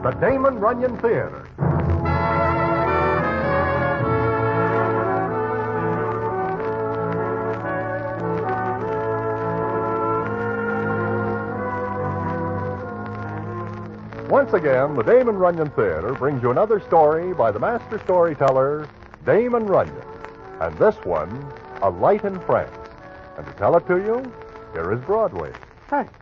the Damon Runyon Theater. Once again, the Damon Runyon Theater brings you another story by the master storyteller, Damon Runyon. And this one, A Light in France. And to tell it to you, here is Broadway. Thanks.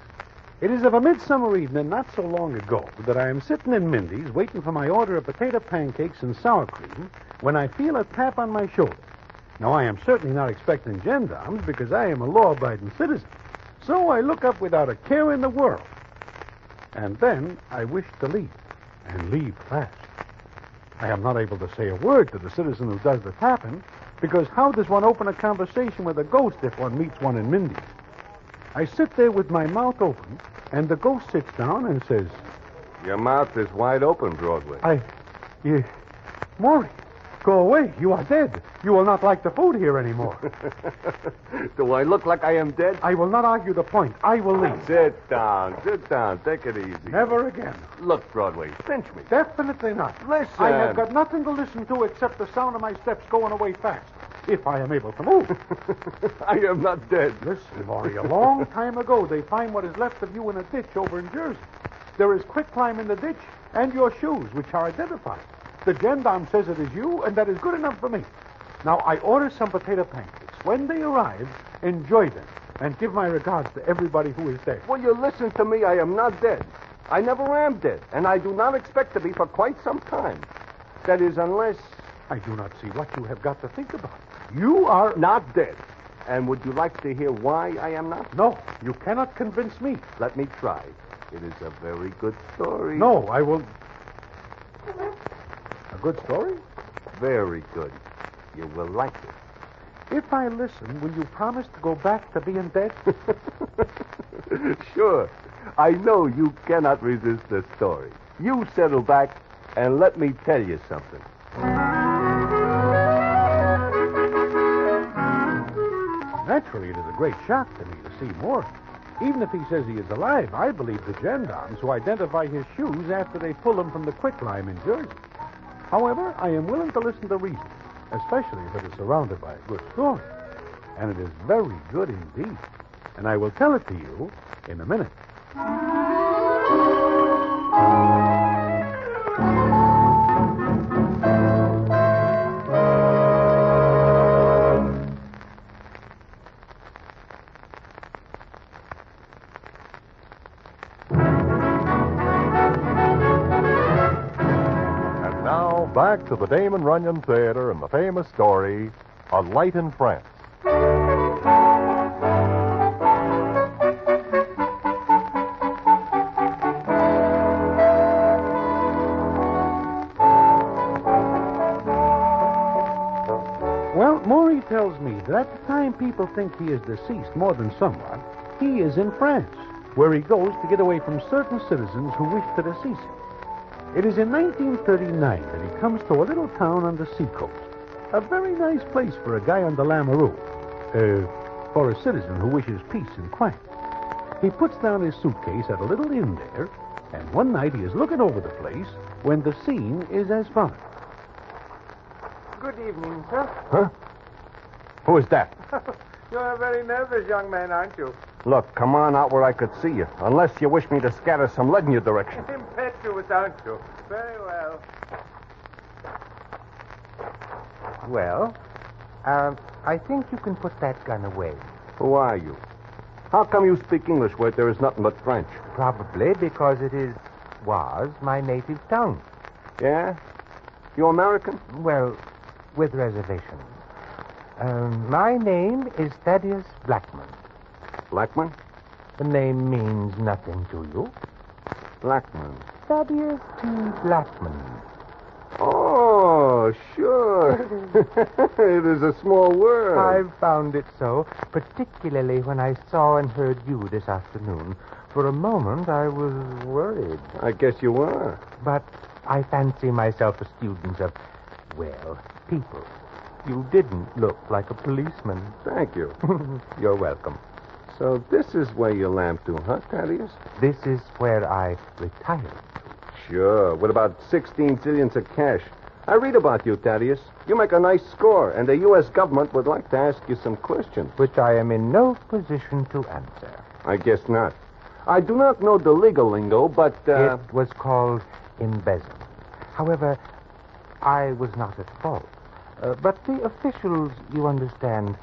It is of a midsummer evening not so long ago that I am sitting in Mindy's waiting for my order of potato pancakes and sour cream when I feel a tap on my shoulder. Now, I am certainly not expecting gendarmes because I am a law-abiding citizen. So I look up without a care in the world. And then I wish to leave, and leave fast. I am not able to say a word to the citizen who does the tapping, because how does one open a conversation with a ghost if one meets one in Mindy's? I sit there with my mouth open, and the ghost sits down and says, Your mouth is wide open, Broadway. Maury, go away. You are dead. You will not like the food here anymore. Do I look like I am dead? I will not argue the point. I will leave. Sit down. Take it easy. Never again. Look, Broadway, pinch me. Definitely not. Listen. I have got nothing to listen to except the sound of my steps going away fast, if I am able to move. I am not dead. Listen, Maury, a long time ago, they find what is left of you in a ditch over in Jersey. There is quicklime in the ditch and your shoes, which are identified. The gendarme says it is you, and that is good enough for me. Now, I order some potato pancakes. When they arrive, enjoy them, and give my regards to everybody who is dead. Will you listen to me? I am not dead. I never am dead, and I do not expect to be for quite some time. That is, unless... I do not see what you have got to think about. You are... Not dead. And would you like to hear why I am not? No, you cannot convince me. Let me try. It is a very good story. No, I will... A good story? Very good. You will like it. If I listen, will you promise to go back to being dead? Sure. I know you cannot resist the story. You settle back and let me tell you something. Naturally, it is a great shock to me to see Maury. Even if he says he is alive, I believe the gendarmes who identify his shoes after they pull him from the quicklime in Jersey. However, I am willing to listen to reason, especially if it is surrounded by a good story. And it is very good indeed. And I will tell it to you in a minute. Back to the Damon Runyon Theater and the famous story, A Light in France. Well, Maury tells me that at the time people think he is deceased more than somewhat, he is in France, where he goes to get away from certain citizens who wish to decease him. It is in 1939 that he comes to a little town on the seacoast. A very nice place for a guy on the Lamoureux. For a citizen who wishes peace and quiet. He puts down his suitcase at a little inn there, and one night he is looking over the place when the scene is as follows. Good evening, sir. Huh? Who is that? You're a very nervous young man, aren't you? Look, come on out where I could see you. Unless you wish me to scatter some lead in your direction. Impetuous, aren't you? Very well. Well, I think you can put that gun away. Who are you? How come you speak English where there is nothing but French? Probably because was my native tongue. Yeah? You American? Well, with reservations. My name is Thaddeus Blackman. Blackman? The name means nothing to you. Blackman. Thaddeus T. Blackman. Oh, sure. It is a small world. I've found it so, particularly when I saw and heard you this afternoon. For a moment, I was worried. I guess you were. But I fancy myself a student of, well, people. You didn't look like a policeman. Thank you. You're welcome. So this is where you lamp to, huh, Thaddeus? This is where I retired. Sure, with about 16 zillions of cash. I read about you, Thaddeus. You make a nice score, and the U.S. government would like to ask you some questions. Which I am in no position to answer. I guess not. I do not know the legal lingo, but, It was called embezzlement. However, I was not at fault. But the officials, you understand,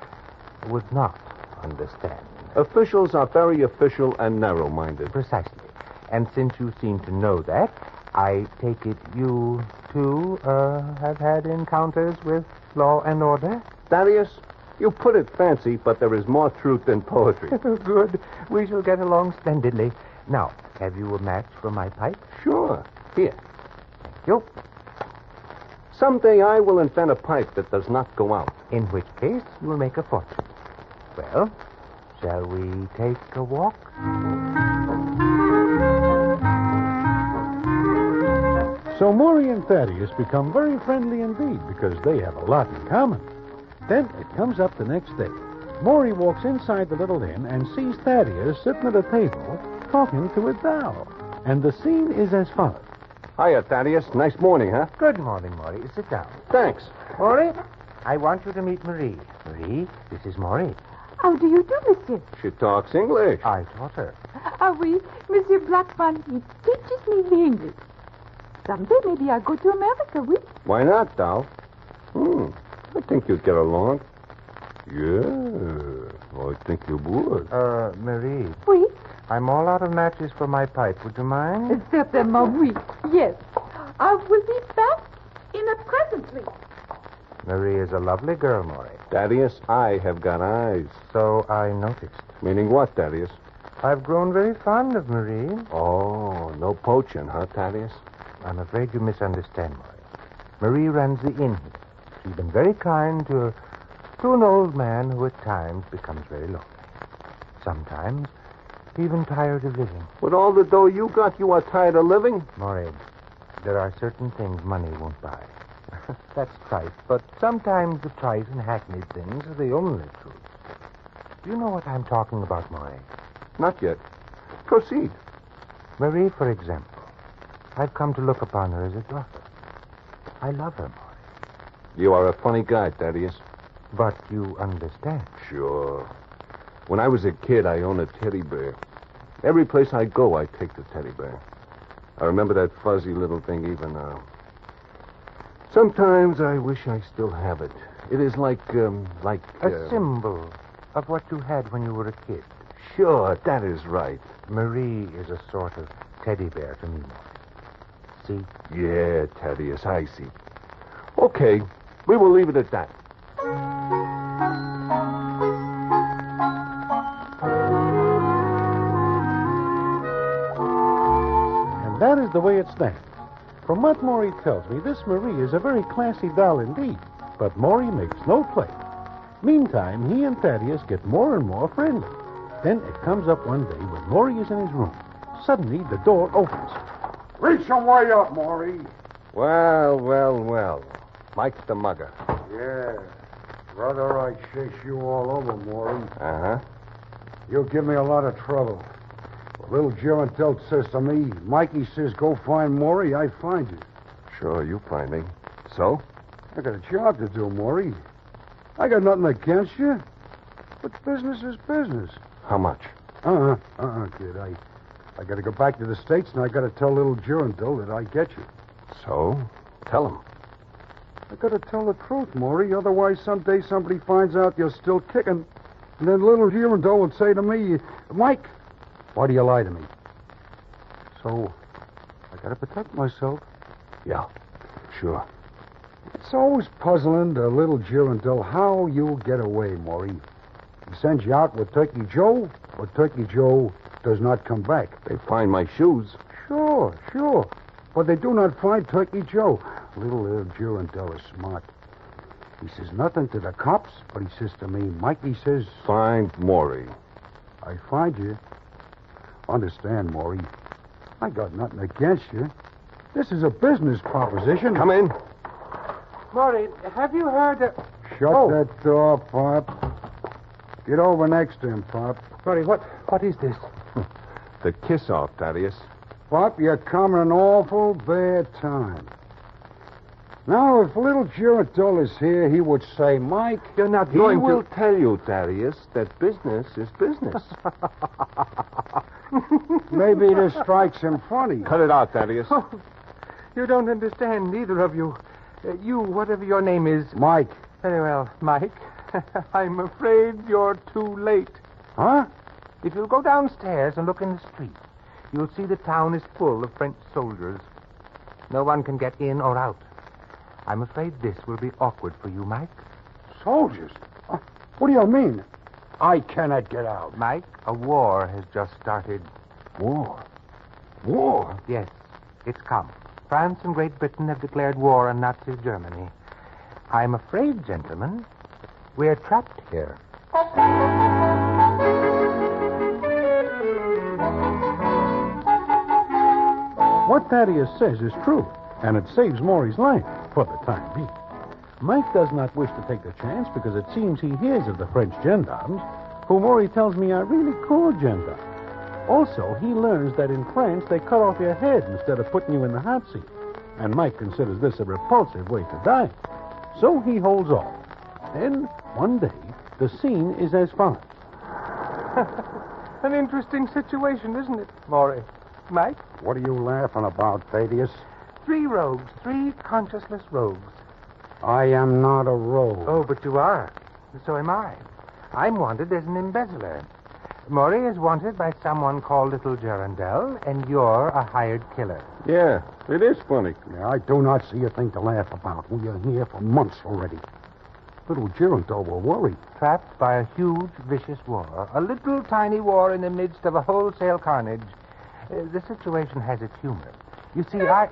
would not understand. Officials are very official and narrow-minded. Precisely. And since you seem to know that, I take it you, too, have had encounters with law and order? Thaddeus, you put it fancy, but there is more truth in poetry. Good. We shall get along splendidly. Now, have you a match for my pipe? Sure. Here. Thank you. Someday I will invent a pipe that does not go out. In which case, you will make a fortune. Well, shall we take a walk? So Maury and Thaddeus become very friendly indeed because they have a lot in common. Then it comes up the next day. Maury walks inside the little inn and sees Thaddeus sitting at a table talking to a doll. And the scene is as follows. Hiya, Thaddeus. Nice morning, huh? Good morning, Maury. Sit down. Thanks. Maury, I want you to meet Marie. Marie, this is Maury. How do you do, monsieur? She talks English. I taught her. Ah, oui, Monsieur Blackman, he teaches me the English. Someday maybe I'll go to America, oui? Why not, doll? I think you'd get along. Yeah, I think you would. Marie, Oui? I'm all out of matches for my pipe. Would you mind? Certainement, oui. Yes. I will be back in a presently. Marie is a lovely girl, Maury. Thaddeus, I have got eyes. So I noticed. Meaning what, Thaddeus? I've grown very fond of Marie. Oh, no poaching, huh, Thaddeus? I'm afraid you misunderstand, Maury. Marie runs the inn here. She's been very kind to an old man who at times becomes very lonely. Sometimes even tired of living. With all the dough you got, you are tired of living? Maury, there are certain things money won't buy. That's trite, but sometimes the trite and hackneyed things are the only truth. Do you know what I'm talking about, Maury? Not yet. Proceed. Marie, for example. I've come to look upon her as a daughter. I love her, Maury. You are a funny guy, Thaddeus. But you understand. Sure. When I was a kid, I owned a teddy bear. Every place I go, I take the teddy bear. I remember that fuzzy little thing even now. Sometimes I wish I still have it. It is like A symbol of what you had when you were a kid. Sure, that is right. Marie is a sort of teddy bear to me, Maury. See? Yeah, Thaddeus, I see. Okay, we will leave it at that. And that is the way it stands. From what Maury tells me, this Marie is a very classy doll indeed. But Maury makes no play. Meantime, he and Thaddeus get more and more friendly. Then it comes up one day when Maury is in his room. Suddenly, the door opens. Reach some way up, Maury. Well. Mike's the mugger. Yeah. Brother, I chase you all over, Maury. Uh-huh. You'll give me a lot of trouble. Little Girondel says to me, Mikey says, go find Maury, I find you. Sure, you find me. So? I got a job to do, Maury. I got nothing against you. But business is business. How much? Kid. I got to go back to the States, and I got to tell little Girondel that I get you. So? Tell him. I got to tell the truth, Maury. Otherwise, someday somebody finds out you're still kicking. And then little Girondel would say to me, Mike, why do you lie to me? So, I got to protect myself. Yeah, sure. It's always puzzling to little Girondel how you'll get away, Maury. He sends you out with Turkey Joe, or Turkey Joe does not come back. They find my shoes. Sure. But they do not find Turkey Joe. Little Girondel is smart. He says nothing to the cops, but he says to me, Mikey says... Find Maury. I find you. Understand, Maury. I got nothing against you. This is a business proposition. Come in. Maury, have you heard... Shut that door, Pop. Get over next to him, Pop. Maury, what is this? The kiss-off, Thaddeus. Pup, you're coming an awful bad time. Now, if little Girardot is here, he would say, Mike... You're not he going will to tell you, Thaddeus, that business is business. Maybe this strikes him funny. Cut it out, Thaddeus. Oh, you don't understand, neither of you. You, whatever your name is. Mike. Very well, Mike. I'm afraid you're too late. Huh? If you'll go downstairs and look in the street, you'll see the town is full of French soldiers. No one can get in or out. I'm afraid this will be awkward for you, Mike. Soldiers? What do you mean? I cannot get out. Mike, a war has just started. War? War? Yes, it's come. France and Great Britain have declared war on Nazi Germany. I'm afraid, gentlemen, we're trapped here. What Thaddeus says is true, and it saves Maury's life, for the time being. Mike does not wish to take the chance because it seems he hears of the French gendarmes, who Maury tells me are really cool gendarmes. Also, he learns that in France they cut off your head instead of putting you in the hot seat. And Mike considers this a repulsive way to die. So he holds off. Then, one day, the scene is as follows. An interesting situation, isn't it, Maury? Mike? What are you laughing about, Thaddeus? 3 rogues, 3 conscienceless rogues. I am not a rogue. Oh, but you are. So am I. I'm wanted as an embezzler. Maury is wanted by someone called Little Girandel, and you're a hired killer. Yeah, it is funny. Yeah, I do not see a thing to laugh about. We are here for months already. Little Girandot will worry. Trapped by a huge, vicious war. A little tiny war in the midst of a wholesale carnage. The situation has its humor. You see, That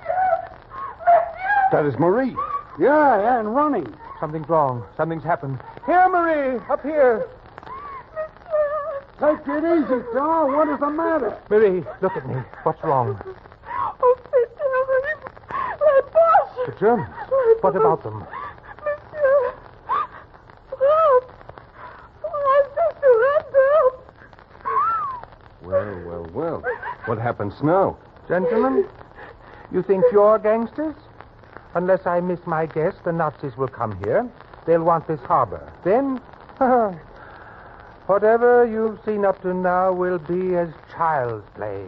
is Marie. Yeah, and running. Something's wrong. Something's happened. Here, Marie! Up here! Take it easy, Doll. What is the matter? Marie, look at me. What's wrong? Oh, my boss. The Germans. What about them? Monsieur. Help. My sister, help. Well. What happens now? Gentlemen, you think you're gangsters? Unless I miss my guess, the Nazis will come here. They'll want this harbor. Then, whatever you've seen up to now will be as child's play.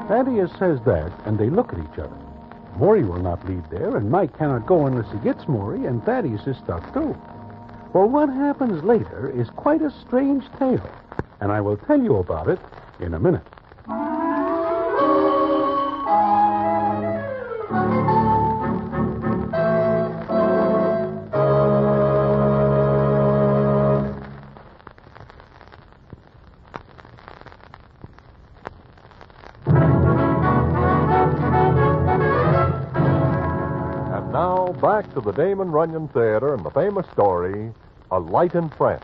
Thaddeus says that, and they look at each other. Maury will not leave there, and Mike cannot go unless he gets Maury, and Thaddeus is stuck too. Well, what happens later is quite a strange tale, and I will tell you about it in a minute. Now, back to the Damon Runyon Theater and the famous story, A Light in France.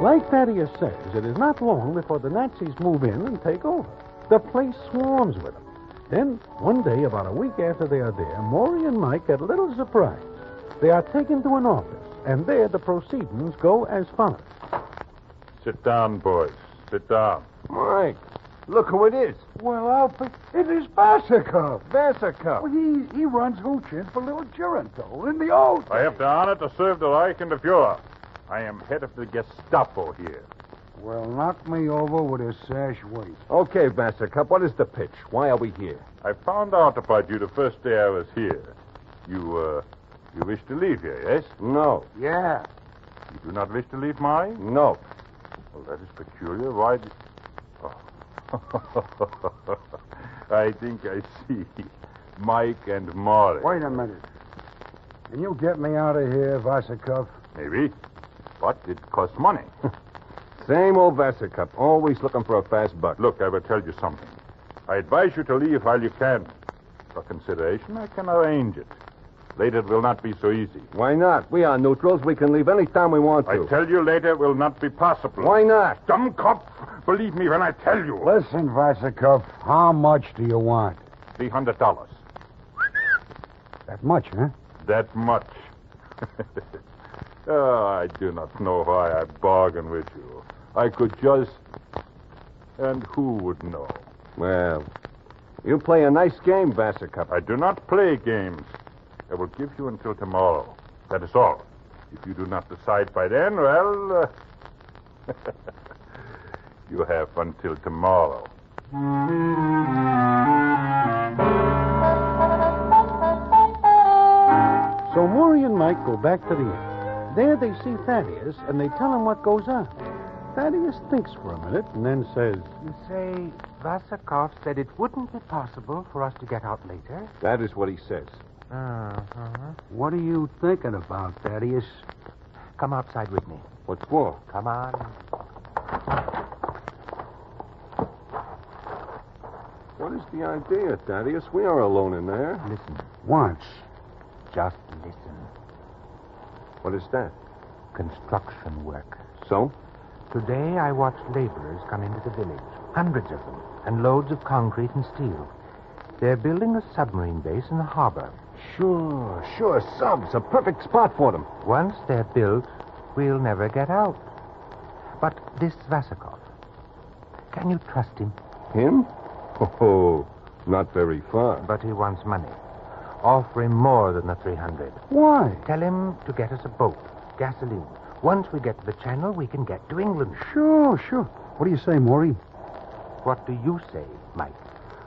Like Thaddeus says, it is not long before the Nazis move in and take over. The place swarms with them. Then, one day, about a week after they are there, Maury and Mike get a little surprised. They are taken to an office, and there the proceedings go as follows. Sit down, boys. Sit down. Mike, look who it is. Well, Alfred, it is Bassicov. Bassicov. Well, he runs Hoochins for little Girandot in the old I have the honor to serve the Reich and the Fuhrer. I am head of the Gestapo here. Well, knock me over with a sash waist. Okay, Bassicov, what is the pitch? Why are we here? I found out about you the first day I was here. You wish to leave here, yes? No. Yeah. You do not wish to leave mine? No. Well, that is peculiar. Why did... Oh. I think I see. Mike and Maury. Wait a minute. Can you get me out of here, Bassicov? Maybe. But it costs money. Same old Bassicov, always looking for a fast buck. Look, I will tell you something. I advise you to leave while you can. For consideration, I can arrange it. Later it will not be so easy. Why not? We are neutrals. We can leave any time we want to. I tell you later it will not be possible. Why not? Dumb cop. Believe me when I tell you. Listen, Vasakov, how much do you want? $300. That much, huh? That much. Oh, I do not know why I bargain with you. I could just... And who would know? Well, you play a nice game, Vasakov. I do not play games. I will give you until tomorrow. That is all. If you do not decide by then, well... you have until tomorrow. So Maury and Mike go back to the inn. There they see Thaddeus, and they tell him what goes on. Thaddeus thinks for a minute and then says, You say Vasakov said it wouldn't be possible for us to get out later? That is what he says. Uh-huh. What are you thinking about, Thaddeus? Come outside with me. What for? Come on. What is the idea, Thaddeus? We are alone in there. Listen. Once. Just listen. What is that? Construction work. So? Today I watched laborers come into the village. Hundreds of them. And loads of concrete and steel. They're building a submarine base in the harbor. Sure. Subs. A perfect spot for them. Once they're built, we'll never get out. But this Vasakov, can you trust him? Him? Oh, not very far. But he wants money. Offer him more than the 300. Why? Tell him to get us a boat, gasoline. Once we get to the channel, we can get to England. Sure. What do you say, Maury? What do you say, Mike?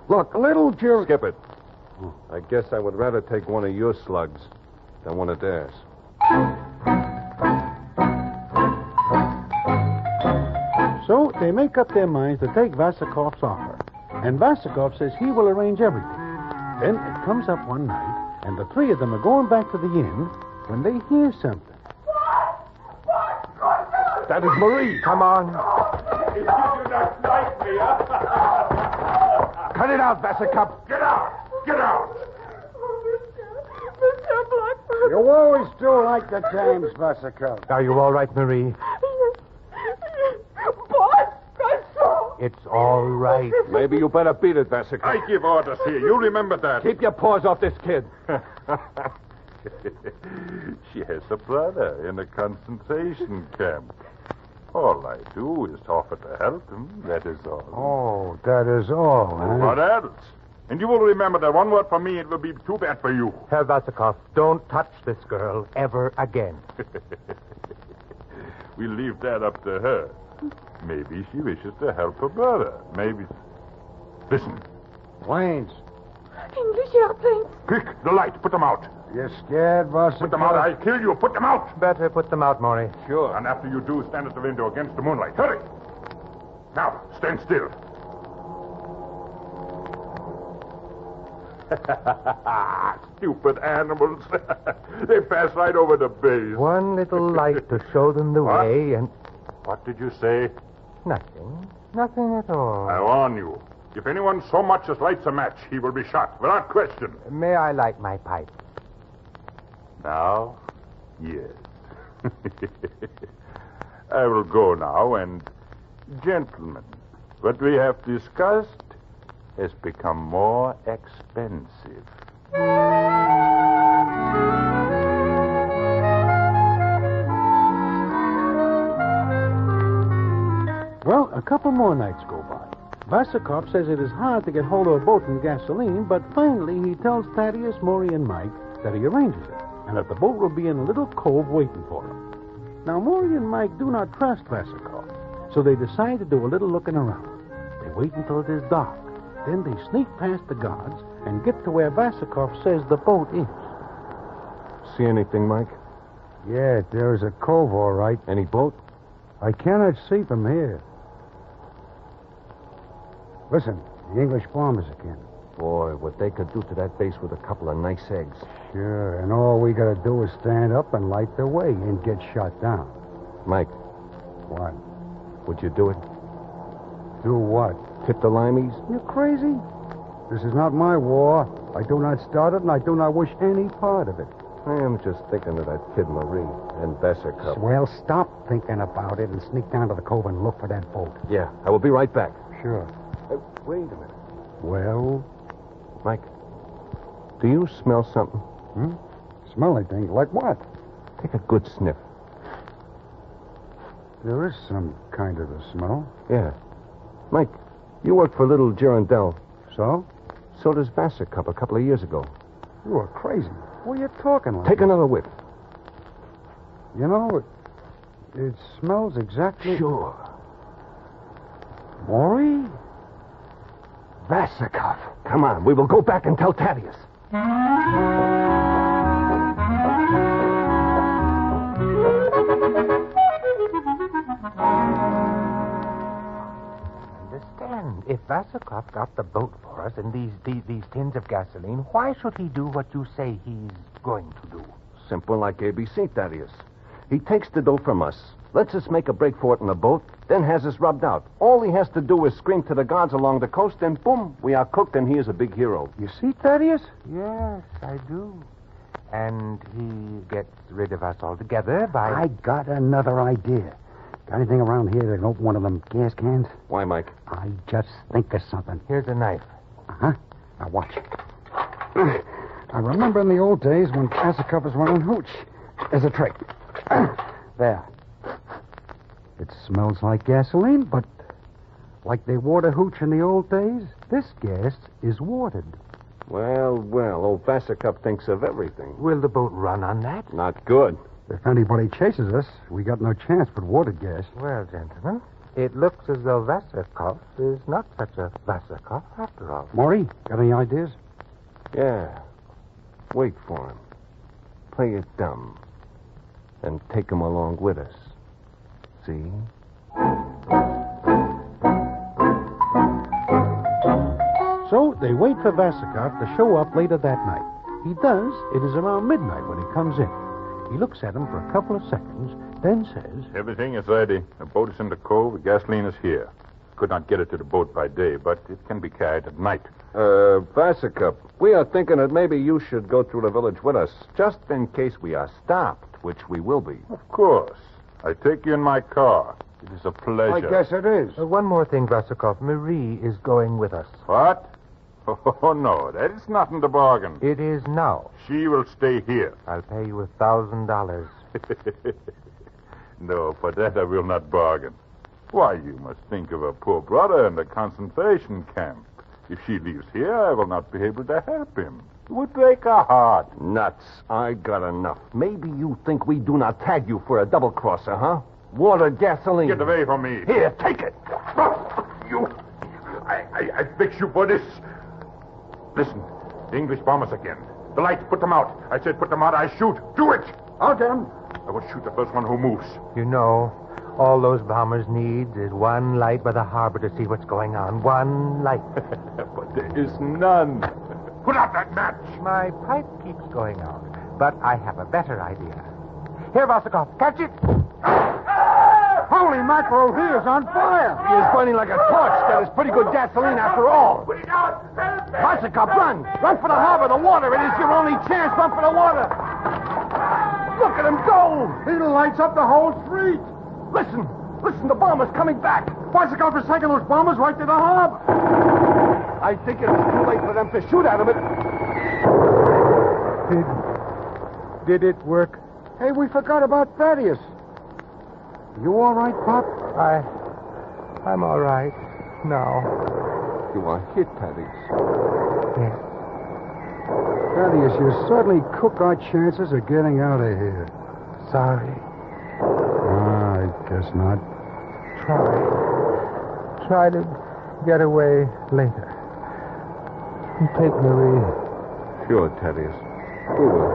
Look, little Jerry... Skip it. I guess I would rather take one of your slugs than one of theirs. So they make up their minds to take Vasakov's offer. And Vasakov says he will arrange everything. Then it comes up one night, and the three of them are going back to the inn when they hear something. That is Marie. Come on. If you do not like me, Cut it out, Vasakov. Get out! Get out! Mr. Blackburn. You always do like the James, Vasakov. Are you all right, Marie? Boss, Garçon. It's all right. Maybe you better beat it, Vasakov. I give orders here. You remember that. Keep your paws off this kid. She has a brother in a concentration camp. All I do is offer to help him. That is all. Oh, that is all, huh? What else? And you will remember that one word from me, it will be too bad for you. Herr Vasakov, don't touch this girl ever again. We'll leave that up to her. Maybe she wishes to help her brother. Maybe. Listen. Planes. English airplanes. Quick, the light. Put them out. You scared, Vasakov? Put them out. I'll kill you. Put them out. Better put them out, Maury. Sure. And after you do, stand at the window against the moonlight. Hurry. Now, stand still. Stupid animals. They pass right over the base. One little light to show them the What? way, and What did you say? nothing. Nothing at all. I warn you. If anyone so much as lights a match, he will be shot, without question. May I light my pipe? Now, yes. I will go now, and, gentlemen, what we have discussed has become more expensive. Well, a couple more nights go by. Vasakov says it is hard to get hold of a boat and gasoline, but finally he tells Thaddeus, Maury, and Mike that he arranges it, and that the boat will be in a little cove waiting for him. Now, Maury and Mike do not trust Vasakov, so they decide to do a little looking around. They wait until it is dark. Then they sneak past the guards and get to where Vasakov says the boat is. See anything, Mike? Yeah, there's a cove, all right. Any boat? I cannot see from here. Listen, the English bombers again. Boy, what they could do to that base with a couple of nice eggs. Sure, and all we gotta do is stand up and light the way and get shot down. Mike, What? would you do it? Do what? Tip the limeys? You crazy? This is not my war. I do not start it, and I do not wish any part of it. I am just thinking of that kid Marie and Vesica. Well, stop thinking about it and sneak down to the cove and look for that boat. Yeah, I will be right back. Sure. Wait a minute. Well, Mike, do you smell something? smell anything? Like what? Take a good sniff. There is some kind of a smell. Yeah. Mike, you worked for little Girondel. So? So does Vasicup a couple of years ago. You are crazy. What are you talking like? Take another whiff. You know, it smells exactly... Sure. Maury? Vasicup. Come on, we will go back and tell Thaddeus. Understand, if Vasicup got the boat for us and these tins of gasoline, why should he do what you say he's going to do? Simple like ABC, Thaddeus. He takes the dough from us, lets us make a break for it in the boat, then has us rubbed out. All he has to do is scream to the gods along the coast, and boom, we are cooked, and he is a big hero. You see, Thaddeus? Yes, I do. And he gets rid of us altogether by... I got another idea. Got anything around here that can open one of them gas cans? Why, Mike? I just think of something. Here's a knife. Uh-huh. Now watch. I remember in the old days when Vasicup was running hooch. There's a trick. There. It smells like gasoline, but like they water hooch in the old days, this gas is watered. Well, old Vasicup thinks of everything. Will the boat run on that? Not good. If anybody chases us, we got no chance but watered gas. Well, gentlemen, it looks as though Vasicup is not such a Vasicup after all. Maury, got any ideas? Yeah. Wait for him. Play it dumb. And take him along with us. See? So they wait for Vasicup to show up later that night. He does. It is around midnight when he comes in. He looks at him for a couple of seconds, then says... Everything is ready. The boat is in the cove. The gasoline is here. Could not get it to the boat by day, but it can be carried at night. Vasicup, we are thinking that maybe you should go through the village with us, just in case we are stopped, which we will be. Of course. I take you in my car. It is a pleasure. I guess it is. One more thing, Vasicup. Marie is going with us. What? Oh, no, that is not in the bargain. It is now. She will stay here. I'll pay you $1,000. No, for that I will not bargain. Why, you must think of a poor brother in the concentration camp. If she leaves here, I will not be able to help him. It would break her heart. Nuts. I got enough. Maybe you think we do not tag you for a double-crosser, huh? Water, gasoline. Get away from me. Here, take it. You. I fix you for this. Listen, the English bombers again. The lights, put them out. I said put them out, I shoot. Do it. I'll get him. I will shoot the first one who moves. You know, all those bombers need is one light by the harbor to see what's going on. One light. But there is none. Put out that match. My pipe keeps going out, but I have a better idea. Here, Vasicup, catch it. Holy mackerel, he is on fire. He is burning like a torch. That is pretty good gasoline after all. Put it out. Help me. Vasicup, run. Run for the harbor, the water. It is your only chance. Run for the water. Look at him go. He lights up the whole street. Listen, the bomber's coming back. Vasicup is taking those bombers right to the harbor. I think it is too late for them to shoot at him. Did it work? Hey, we forgot about Thaddeus. You all right, Pop? I'm all right now. You are hit, Thaddeus. Yes. Thaddeus, you certainly cook our chances of getting out of here. Sorry. I guess not. Try to get away later. Take Marie. Sure, Thaddeus. We will.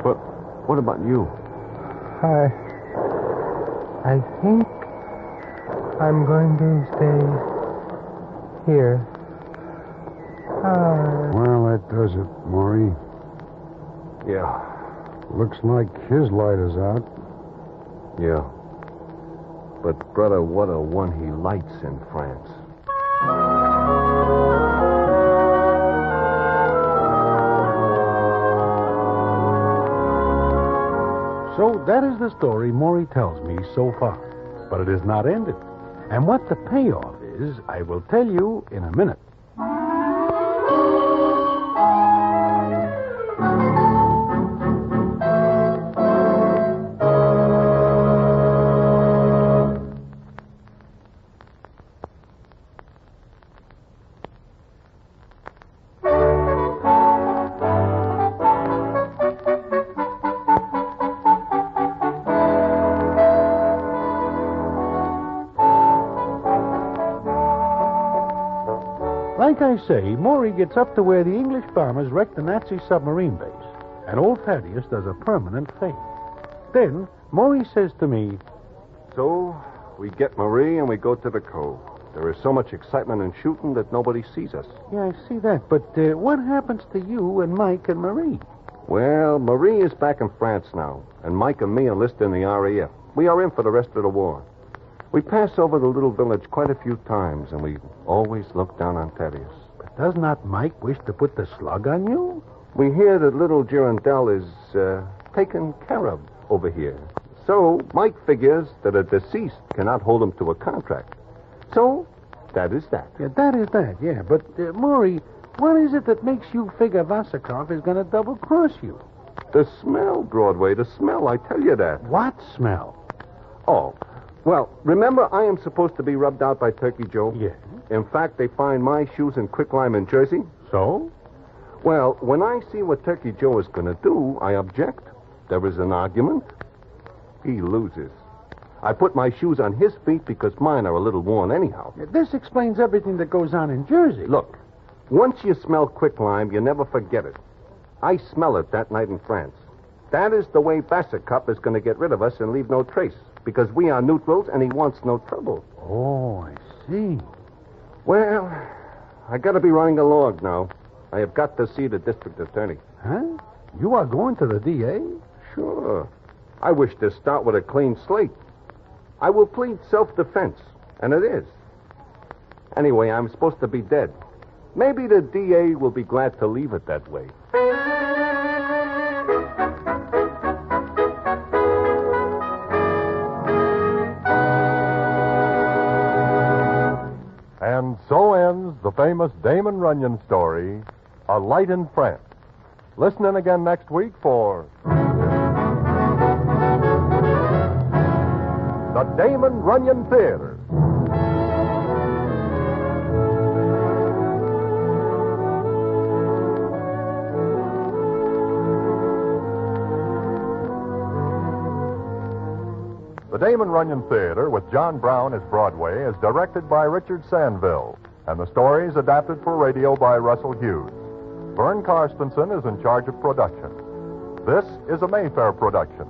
But what about you? I think I'm going to stay here. Well, that does it, Maury. Yeah. Looks like his light is out. Yeah. But, brother, what a one he lights in France. So that is the story Maury tells me so far. But it is not ended. And what the payoff is, I will tell you in a minute. Like I say, Maury gets up to where the English bombers wrecked the Nazi submarine base, and old Thaddeus does a permanent fade. Then, Maury says to me, So, we get Marie and we go to the cove. There is so much excitement and shooting that nobody sees us. yeah, I see that, but what happens to you and Mike and Marie? Well, Marie is back in France now, and Mike and me enlist in the RAF. We are in for the rest of the war. We pass over the little village quite a few times, and we always look down on Thaddeus. But does not Mike wish to put the slug on you? We hear that little Girondel is taken care of over here. So Mike figures that a deceased cannot hold him to a contract. So that is that. Yeah, that is that, yeah. But, Maury, what is it that makes you figure Vasakov is going to double-cross you? The smell, Broadway, the smell, I tell you that. What smell? Oh, well, remember I am supposed to be rubbed out by Turkey Joe? Yeah. In fact, they find my shoes in quicklime in Jersey. So? Well, when I see what Turkey Joe is going to do, I object. There is an argument. He loses. I put my shoes on his feet because mine are a little worn anyhow. Yeah, this explains everything that goes on in Jersey. Look, once you smell quicklime, you never forget it. I smell it that night in France. That is the way Vasakov is going to get rid of us and leave no trace, because we are neutrals and he wants no trouble. Oh, I see. Well, I got to be running along now. I have got to see the district attorney. Huh? You are going to the DA? Sure. I wish to start with a clean slate. I will plead self-defense, and it is. Anyway, I'm supposed to be dead. Maybe the DA will be glad to leave it that way. And so ends the famous Damon Runyon story, A Light in France. Listen in again next week for the Damon Runyon Theater. The Damon Runyon Theater with John Brown as Broadway is directed by Richard Sandville, and the story is adapted for radio by Russell Hughes. Vern Karstensen is in charge of production. This is a Mayfair production.